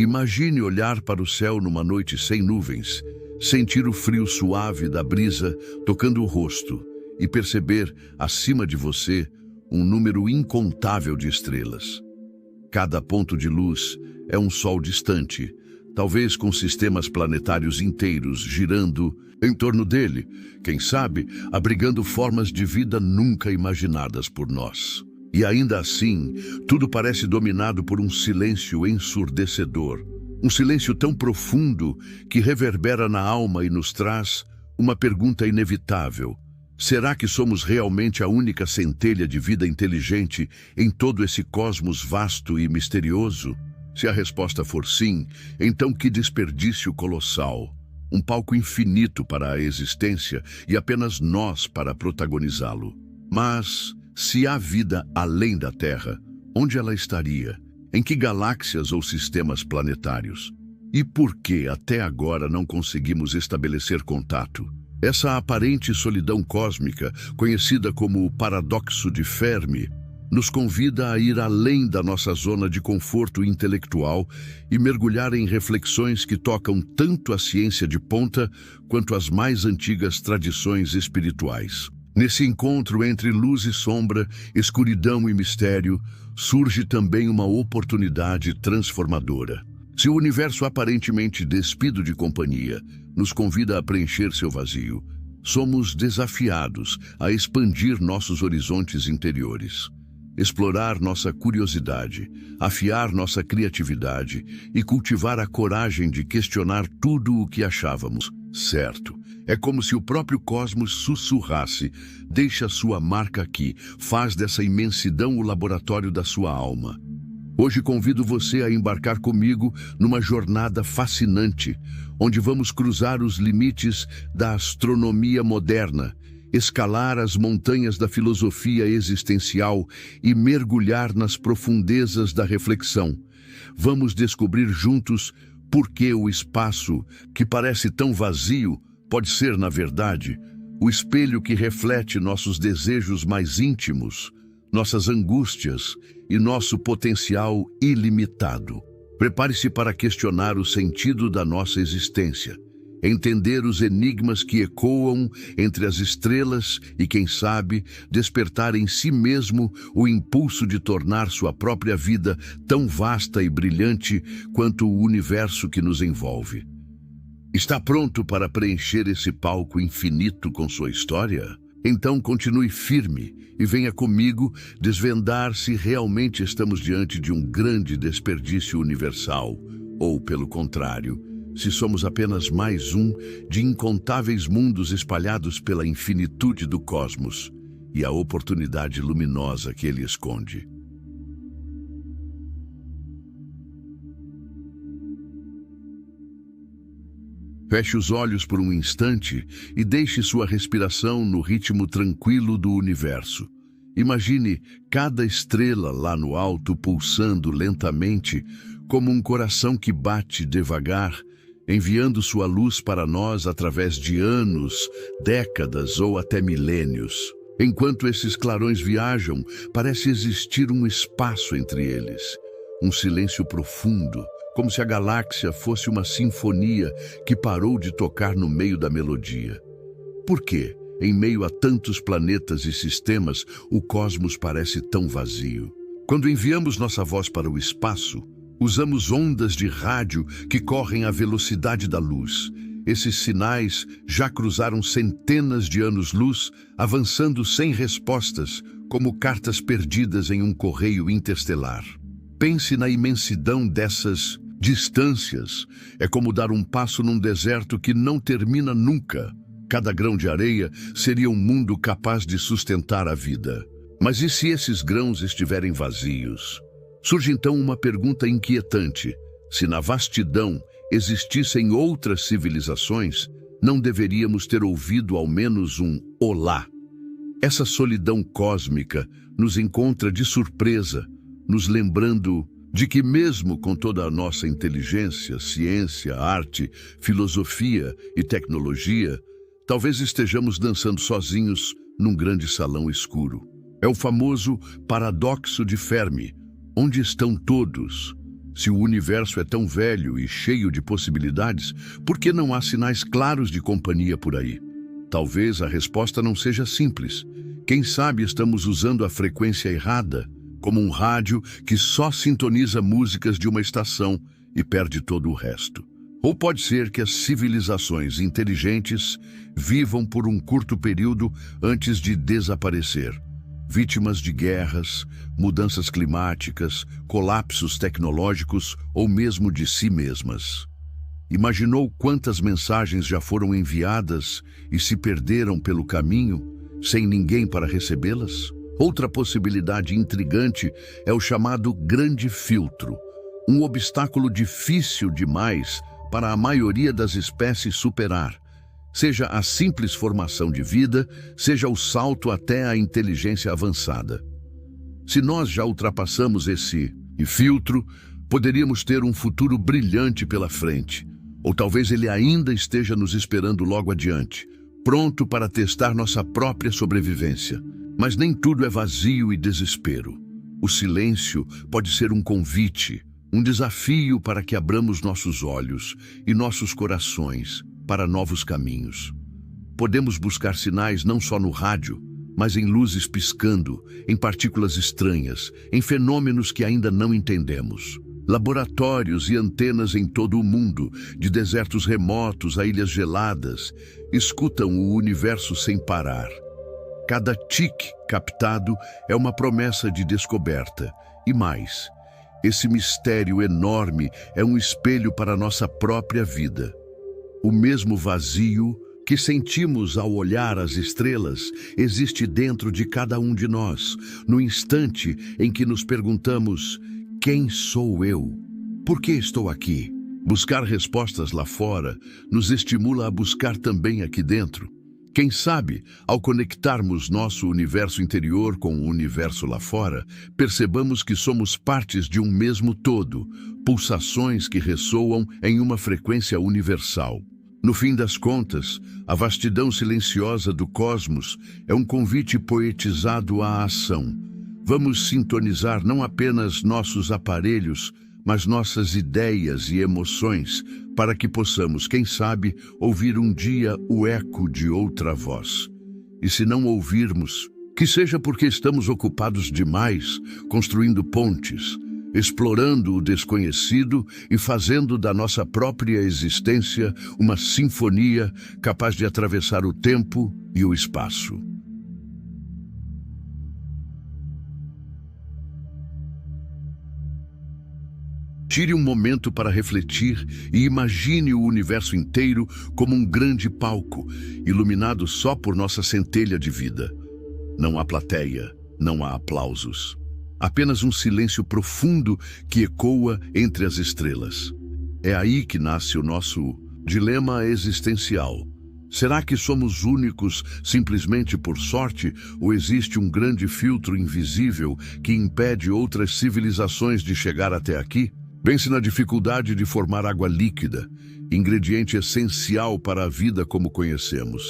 Imagine olhar para o céu numa noite sem nuvens, sentir o frio suave da brisa tocando o rosto e perceber, acima de você, um número incontável de estrelas. Cada ponto de luz é um sol distante, talvez com sistemas planetários inteiros girando em torno dele, quem sabe, abrigando formas de vida nunca imaginadas por nós. E ainda assim, tudo parece dominado por um silêncio ensurdecedor. Um silêncio tão profundo que reverbera na alma e nos traz uma pergunta inevitável. Será que somos realmente a única centelha de vida inteligente em todo esse cosmos vasto e misterioso? Se a resposta for sim, então que desperdício colossal. Um palco infinito para a existência e apenas nós para protagonizá-lo. Mas, se há vida além da Terra, onde ela estaria? Em que galáxias ou sistemas planetários? E por que até agora não conseguimos estabelecer contato? Essa aparente solidão cósmica, conhecida como o paradoxo de Fermi, nos convida a ir além da nossa zona de conforto intelectual e mergulhar em reflexões que tocam tanto a ciência de ponta quanto as mais antigas tradições espirituais. Nesse encontro entre luz e sombra, escuridão e mistério, surge também uma oportunidade transformadora. Se o universo aparentemente despido de companhia nos convida a preencher seu vazio, somos desafiados a expandir nossos horizontes interiores, explorar nossa curiosidade, afiar nossa criatividade e cultivar a coragem de questionar tudo o que achávamos certo. É como se o próprio cosmos sussurrasse: deixa sua marca aqui, faz dessa imensidão o laboratório da sua alma. Hoje convido você a embarcar comigo numa jornada fascinante, onde vamos cruzar os limites da astronomia moderna, escalar as montanhas da filosofia existencial e mergulhar nas profundezas da reflexão. Vamos descobrir juntos por que o espaço, que parece tão vazio, pode ser, na verdade, o espelho que reflete nossos desejos mais íntimos, nossas angústias e nosso potencial ilimitado. Prepare-se para questionar o sentido da nossa existência, entender os enigmas que ecoam entre as estrelas e, quem sabe, despertar em si mesmo o impulso de tornar sua própria vida tão vasta e brilhante quanto o universo que nos envolve. Está pronto para preencher esse palco infinito com sua história? Então continue firme e venha comigo desvendar se realmente estamos diante de um grande desperdício universal, ou, pelo contrário, se somos apenas mais um de incontáveis mundos espalhados pela infinitude do cosmos e a oportunidade luminosa que ele esconde. Feche os olhos por um instante e deixe sua respiração no ritmo tranquilo do universo. Imagine cada estrela lá no alto pulsando lentamente, como um coração que bate devagar, enviando sua luz para nós através de anos, décadas ou até milênios. Enquanto esses clarões viajam, parece existir um espaço entre eles, um silêncio profundo, como se a galáxia fosse uma sinfonia que parou de tocar no meio da melodia. Por quê? Em meio a tantos planetas e sistemas, o cosmos parece tão vazio. Quando enviamos nossa voz para o espaço, usamos ondas de rádio que correm à velocidade da luz. Esses sinais já cruzaram centenas de anos-luz, avançando sem respostas, como cartas perdidas em um correio interestelar. Pense na imensidão dessas distâncias. É como dar um passo num deserto que não termina nunca. Cada grão de areia seria um mundo capaz de sustentar a vida. Mas e se esses grãos estiverem vazios? Surge então uma pergunta inquietante. Se na vastidão existissem outras civilizações, não deveríamos ter ouvido ao menos um olá? Essa solidão cósmica nos encontra de surpresa, nos lembrando de que mesmo com toda a nossa inteligência, ciência, arte, filosofia e tecnologia, talvez estejamos dançando sozinhos num grande salão escuro. É o famoso paradoxo de Fermi. Onde estão todos? Se o universo é tão velho e cheio de possibilidades, por que não há sinais claros de companhia por aí? Talvez a resposta não seja simples. Quem sabe estamos usando a frequência errada, como um rádio que só sintoniza músicas de uma estação e perde todo o resto. Ou pode ser que as civilizações inteligentes vivam por um curto período antes de desaparecer, vítimas de guerras, mudanças climáticas, colapsos tecnológicos ou mesmo de si mesmas. Imaginou quantas mensagens já foram enviadas e se perderam pelo caminho, sem ninguém para recebê-las? Outra possibilidade intrigante é o chamado Grande Filtro, um obstáculo difícil demais para a maioria das espécies superar, seja a simples formação de vida, seja o salto até a inteligência avançada. Se nós já ultrapassamos esse filtro, poderíamos ter um futuro brilhante pela frente, ou talvez ele ainda esteja nos esperando logo adiante, pronto para testar nossa própria sobrevivência. Mas nem tudo é vazio e desespero. O silêncio pode ser um convite, um desafio para que abramos nossos olhos e nossos corações para novos caminhos. Podemos buscar sinais não só no rádio, mas em luzes piscando, em partículas estranhas, em fenômenos que ainda não entendemos. Laboratórios e antenas em todo o mundo, de desertos remotos a ilhas geladas, escutam o universo sem parar. Cada tique captado é uma promessa de descoberta. E mais, esse mistério enorme é um espelho para a nossa própria vida. O mesmo vazio que sentimos ao olhar as estrelas existe dentro de cada um de nós, no instante em que nos perguntamos: quem sou eu? Por que estou aqui? Buscar respostas lá fora nos estimula a buscar também aqui dentro. Quem sabe, ao conectarmos nosso universo interior com o universo lá fora, percebamos que somos partes de um mesmo todo, pulsações que ressoam em uma frequência universal. No fim das contas, a vastidão silenciosa do cosmos é um convite poetizado à ação. Vamos sintonizar não apenas nossos aparelhos, mas nossas ideias e emoções, para que possamos, quem sabe, ouvir um dia o eco de outra voz. E se não ouvirmos, que seja porque estamos ocupados demais, construindo pontes, explorando o desconhecido e fazendo da nossa própria existência uma sinfonia capaz de atravessar o tempo e o espaço. Tire um momento para refletir e imagine o universo inteiro como um grande palco, iluminado só por nossa centelha de vida. Não há plateia, não há aplausos. Apenas um silêncio profundo que ecoa entre as estrelas. É aí que nasce o nosso dilema existencial. Será que somos únicos simplesmente por sorte, ou existe um grande filtro invisível que impede outras civilizações de chegar até aqui? Pense na dificuldade de formar água líquida, ingrediente essencial para a vida como conhecemos.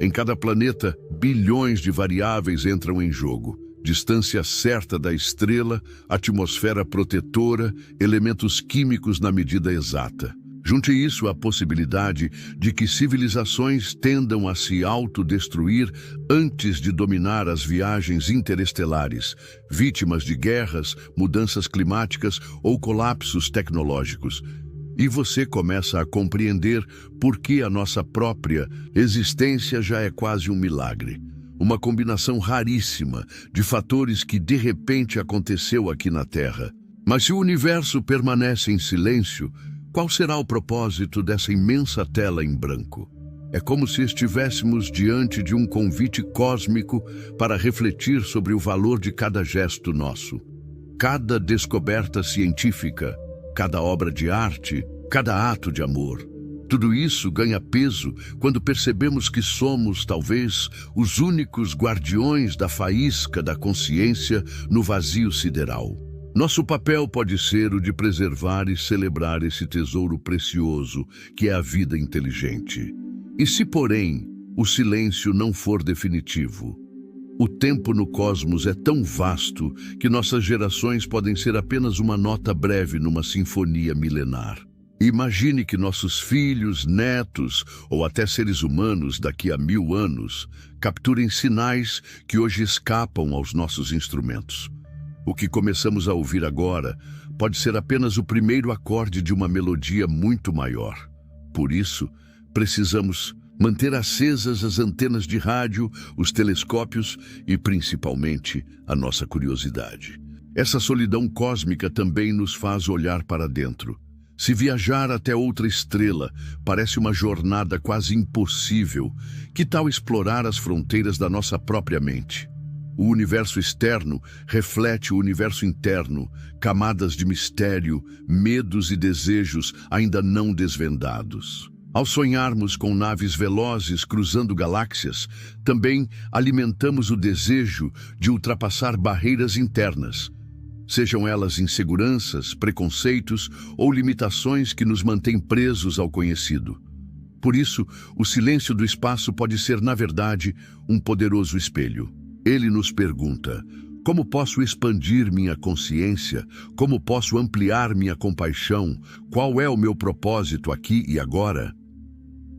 Em cada planeta, bilhões de variáveis entram em jogo. Distância certa da estrela, atmosfera protetora, elementos químicos na medida exata. Junte isso à possibilidade de que civilizações tendam a se autodestruir antes de dominar as viagens interestelares, vítimas de guerras, mudanças climáticas ou colapsos tecnológicos. E você começa a compreender por que a nossa própria existência já é quase um milagre. Uma combinação raríssima de fatores que de repente aconteceu aqui na Terra. Mas se o universo permanece em silêncio, qual será o propósito dessa imensa tela em branco? É como se estivéssemos diante de um convite cósmico para refletir sobre o valor de cada gesto nosso. Cada descoberta científica, cada obra de arte, cada ato de amor. Tudo isso ganha peso quando percebemos que somos, talvez, os únicos guardiões da faísca da consciência no vazio sideral. Nosso papel pode ser o de preservar e celebrar esse tesouro precioso que é a vida inteligente. E se, porém, o silêncio não for definitivo? O tempo no cosmos é tão vasto que nossas gerações podem ser apenas uma nota breve numa sinfonia milenar. Imagine que nossos filhos, netos ou até seres humanos daqui a 1000 anos capturem sinais que hoje escapam aos nossos instrumentos. O que começamos a ouvir agora pode ser apenas o primeiro acorde de uma melodia muito maior. Por isso, precisamos manter acesas as antenas de rádio, os telescópios e, principalmente, a nossa curiosidade. Essa solidão cósmica também nos faz olhar para dentro. Se viajar até outra estrela parece uma jornada quase impossível, que tal explorar as fronteiras da nossa própria mente? O universo externo reflete o universo interno, camadas de mistério, medos e desejos ainda não desvendados. Ao sonharmos com naves velozes cruzando galáxias, também alimentamos o desejo de ultrapassar barreiras internas, sejam elas inseguranças, preconceitos ou limitações que nos mantêm presos ao conhecido. Por isso, o silêncio do espaço pode ser, na verdade, um poderoso espelho. Ele nos pergunta: como posso expandir minha consciência? Como posso ampliar minha compaixão? Qual é o meu propósito aqui e agora?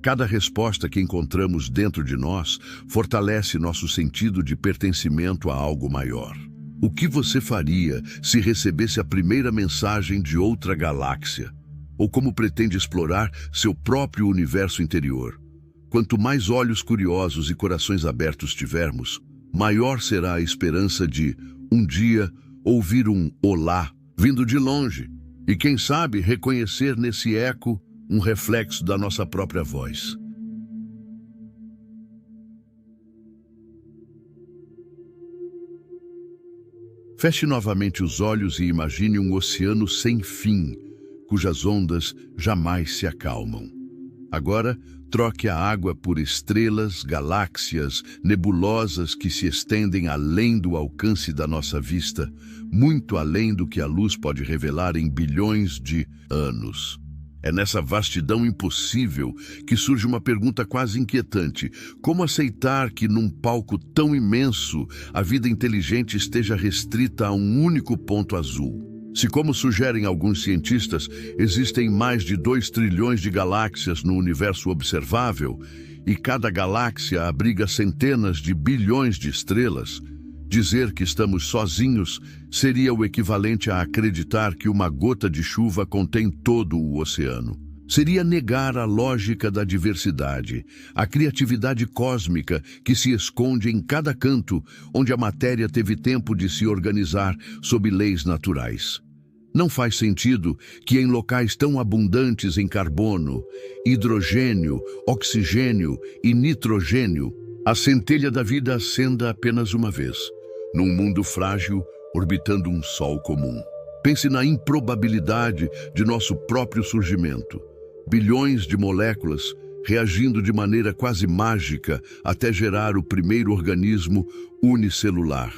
Cada resposta que encontramos dentro de nós fortalece nosso sentido de pertencimento a algo maior. O que você faria se recebesse a primeira mensagem de outra galáxia? Ou como pretende explorar seu próprio universo interior? Quanto mais olhos curiosos e corações abertos tivermos, maior será a esperança de, um dia, ouvir um olá vindo de longe e, quem sabe, reconhecer nesse eco um reflexo da nossa própria voz. Feche novamente os olhos e imagine um oceano sem fim, cujas ondas jamais se acalmam. Agora, troque a água por estrelas, galáxias, nebulosas que se estendem além do alcance da nossa vista, muito além do que a luz pode revelar em bilhões de anos. É nessa vastidão impossível que surge uma pergunta quase inquietante: como aceitar que num palco tão imenso a vida inteligente esteja restrita a um único ponto azul? Se, como sugerem alguns cientistas, existem mais de 2 trilhões de galáxias no universo observável e cada galáxia abriga centenas de bilhões de estrelas, dizer que estamos sozinhos seria o equivalente a acreditar que uma gota de chuva contém todo o oceano. Seria negar a lógica da diversidade, a criatividade cósmica que se esconde em cada canto onde a matéria teve tempo de se organizar sob leis naturais. Não faz sentido que em locais tão abundantes em carbono, hidrogênio, oxigênio e nitrogênio, a centelha da vida acenda apenas uma vez, num mundo frágil orbitando um sol comum. Pense na improbabilidade de nosso próprio surgimento. Bilhões de moléculas reagindo de maneira quase mágica até gerar o primeiro organismo unicelular.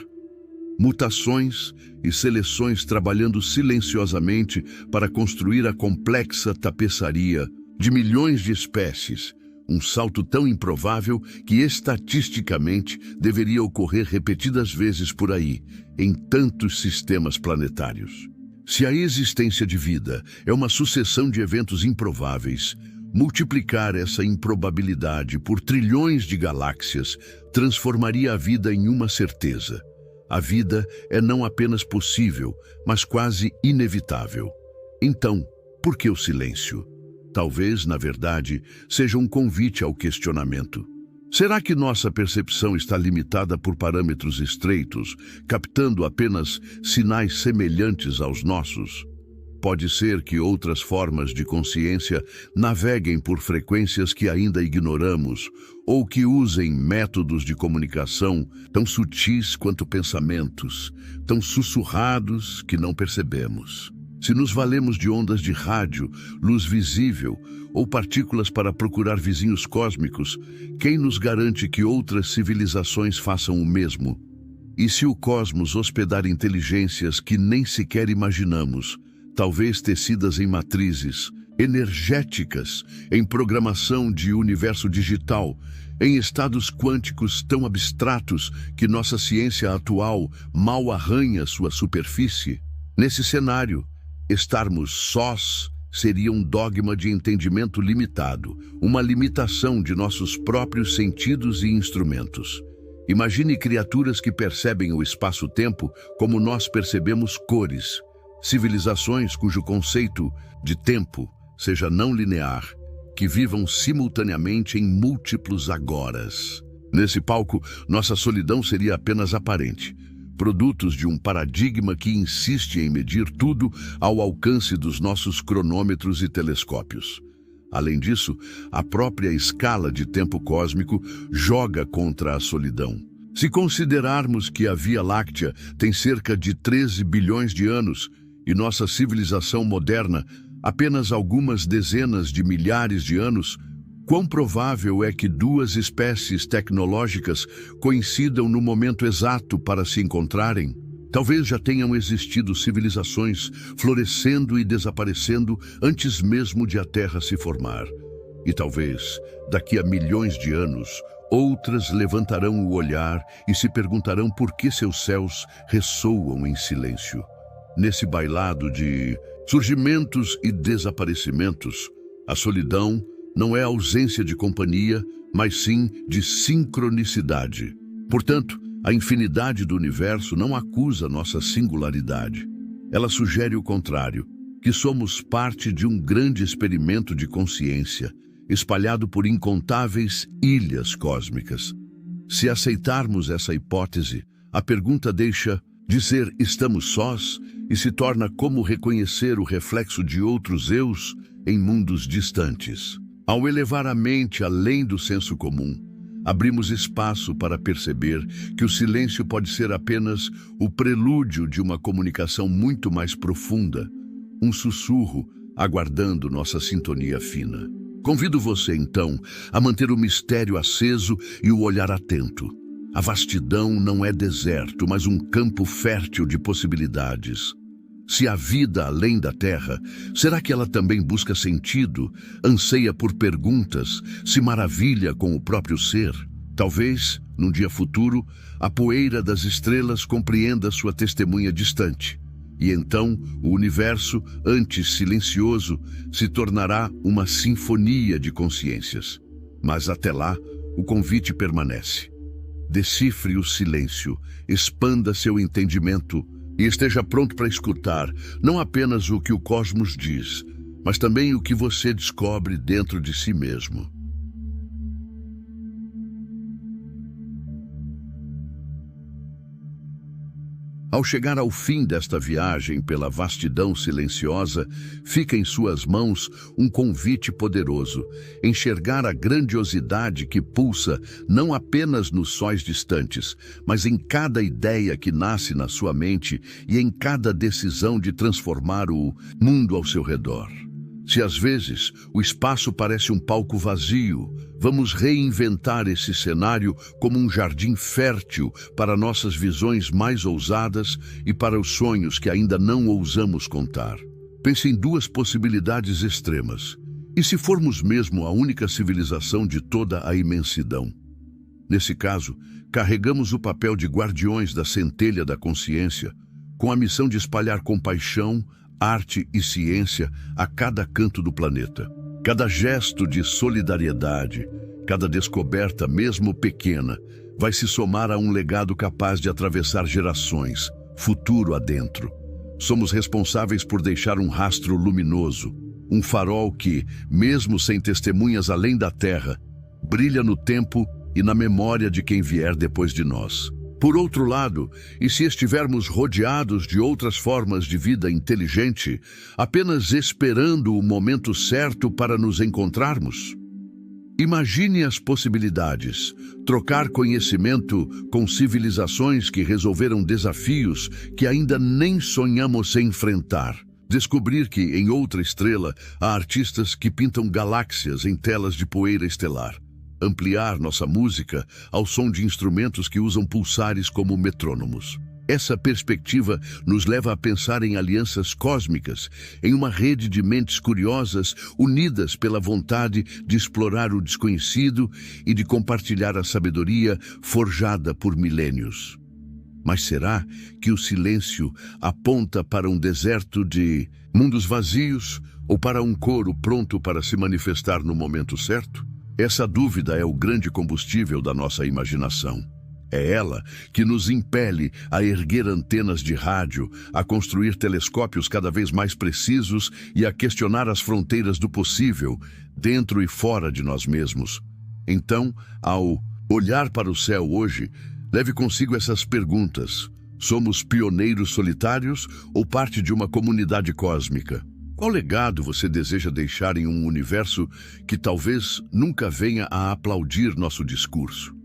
Mutações e seleções trabalhando silenciosamente para construir a complexa tapeçaria de milhões de espécies, um salto tão improvável que estatisticamente deveria ocorrer repetidas vezes por aí, em tantos sistemas planetários. Se a existência de vida é uma sucessão de eventos improváveis, multiplicar essa improbabilidade por trilhões de galáxias transformaria a vida em uma certeza. A vida é não apenas possível, mas quase inevitável. Então, por que o silêncio? Talvez, na verdade, seja um convite ao questionamento. Será que nossa percepção está limitada por parâmetros estreitos, captando apenas sinais semelhantes aos nossos? Pode ser que outras formas de consciência naveguem por frequências que ainda ignoramos, ou que usem métodos de comunicação tão sutis quanto pensamentos, tão sussurrados que não percebemos. Se nos valemos de ondas de rádio, luz visível ou partículas para procurar vizinhos cósmicos, quem nos garante que outras civilizações façam o mesmo? E se o cosmos hospedar inteligências que nem sequer imaginamos, talvez tecidas em matrizes energéticas, em programação de universo digital, em estados quânticos tão abstratos que nossa ciência atual mal arranha sua superfície. Nesse cenário, estarmos sós seria um dogma de entendimento limitado, uma limitação de nossos próprios sentidos e instrumentos. Imagine criaturas que percebem o espaço-tempo como nós percebemos cores, civilizações cujo conceito de tempo seja não linear, que vivam simultaneamente em múltiplos agoras. Nesse palco, nossa solidão seria apenas aparente, produtos de um paradigma que insiste em medir tudo ao alcance dos nossos cronômetros e telescópios. Além disso, a própria escala de tempo cósmico joga contra a solidão. Se considerarmos que a Via Láctea tem cerca de 13 bilhões de anos e nossa civilização moderna apenas algumas dezenas de milhares de anos, quão provável é que duas espécies tecnológicas coincidam no momento exato para se encontrarem? Talvez já tenham existido civilizações florescendo e desaparecendo antes mesmo de a Terra se formar. E talvez, daqui a milhões de anos, outras levantarão o olhar e se perguntarão por que seus céus ressoam em silêncio. Nesse bailado de surgimentos e desaparecimentos, a solidão não é ausência de companhia, mas sim de sincronicidade. Portanto, a infinidade do universo não acusa nossa singularidade. Ela sugere o contrário, que somos parte de um grande experimento de consciência, espalhado por incontáveis ilhas cósmicas. Se aceitarmos essa hipótese, a pergunta deixa de ser estamos sós e se torna como reconhecer o reflexo de outros eus em mundos distantes. Ao elevar a mente além do senso comum, abrimos espaço para perceber que o silêncio pode ser apenas o prelúdio de uma comunicação muito mais profunda, um sussurro aguardando nossa sintonia fina. Convido você, então, a manter o mistério aceso e o olhar atento. A vastidão não é deserto, mas um campo fértil de possibilidades. Se há vida além da Terra, será que ela também busca sentido, anseia por perguntas, se maravilha com o próprio ser? Talvez, num dia futuro, a poeira das estrelas compreenda sua testemunha distante. E então, o universo, antes silencioso, se tornará uma sinfonia de consciências. Mas até lá, o convite permanece. Decifre o silêncio, expanda seu entendimento e esteja pronto para escutar não apenas o que o cosmos diz, mas também o que você descobre dentro de si mesmo. Ao chegar ao fim desta viagem pela vastidão silenciosa, fica em suas mãos um convite poderoso: enxergar a grandiosidade que pulsa não apenas nos sóis distantes, mas em cada ideia que nasce na sua mente e em cada decisão de transformar o mundo ao seu redor. Se às vezes o espaço parece um palco vazio, vamos reinventar esse cenário como um jardim fértil para nossas visões mais ousadas e para os sonhos que ainda não ousamos contar. Pense em duas possibilidades extremas. E se formos mesmo a única civilização de toda a imensidão? Nesse caso, carregamos o papel de guardiões da centelha da consciência, com a missão de espalhar compaixão, arte e ciência a cada canto do planeta. Cada gesto de solidariedade, cada descoberta, mesmo pequena, vai se somar a um legado capaz de atravessar gerações, futuro adentro. Somos responsáveis por deixar um rastro luminoso, um farol que, mesmo sem testemunhas além da Terra, brilha no tempo e na memória de quem vier depois de nós. Por outro lado, e se estivermos rodeados de outras formas de vida inteligente, apenas esperando o momento certo para nos encontrarmos? Imagine as possibilidades: trocar conhecimento com civilizações que resolveram desafios que ainda nem sonhamos enfrentar. Descobrir que, em outra estrela, há artistas que pintam galáxias em telas de poeira estelar. Ampliar nossa música ao som de instrumentos que usam pulsares como metrônomos. Essa perspectiva nos leva a pensar em alianças cósmicas, em uma rede de mentes curiosas unidas pela vontade de explorar o desconhecido e de compartilhar a sabedoria forjada por milênios. Mas será que o silêncio aponta para um deserto de mundos vazios ou para um coro pronto para se manifestar no momento certo? Essa dúvida é o grande combustível da nossa imaginação. É ela que nos impele a erguer antenas de rádio, a construir telescópios cada vez mais precisos e a questionar as fronteiras do possível, dentro e fora de nós mesmos. Então, ao olhar para o céu hoje, leve consigo essas perguntas. Somos pioneiros solitários ou parte de uma comunidade cósmica? Qual legado você deseja deixar em um universo que talvez nunca venha a aplaudir nosso discurso?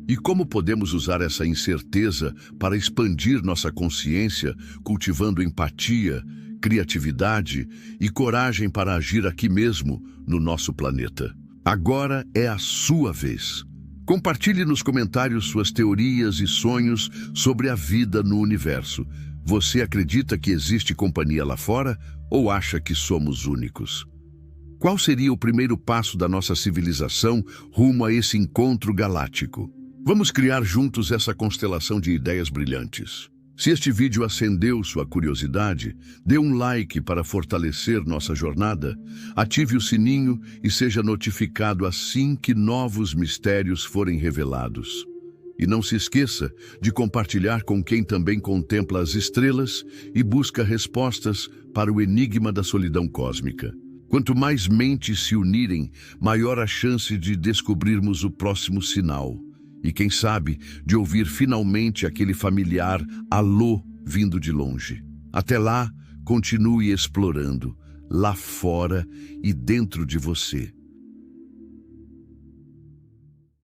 E como podemos usar essa incerteza para expandir nossa consciência, cultivando empatia, criatividade e coragem para agir aqui mesmo, no nosso planeta? Agora é a sua vez. Compartilhe nos comentários suas teorias e sonhos sobre a vida no universo. Você acredita que existe companhia lá fora ou acha que somos únicos? Qual seria o primeiro passo da nossa civilização rumo a esse encontro galáctico? Vamos criar juntos essa constelação de ideias brilhantes. Se este vídeo acendeu sua curiosidade, dê um like para fortalecer nossa jornada, ative o sininho e seja notificado assim que novos mistérios forem revelados. E não se esqueça de compartilhar com quem também contempla as estrelas e busca respostas para o enigma da solidão cósmica. Quanto mais mentes se unirem, maior a chance de descobrirmos o próximo sinal. E quem sabe, de ouvir finalmente aquele familiar alô vindo de longe. Até lá, continue explorando, lá fora e dentro de você.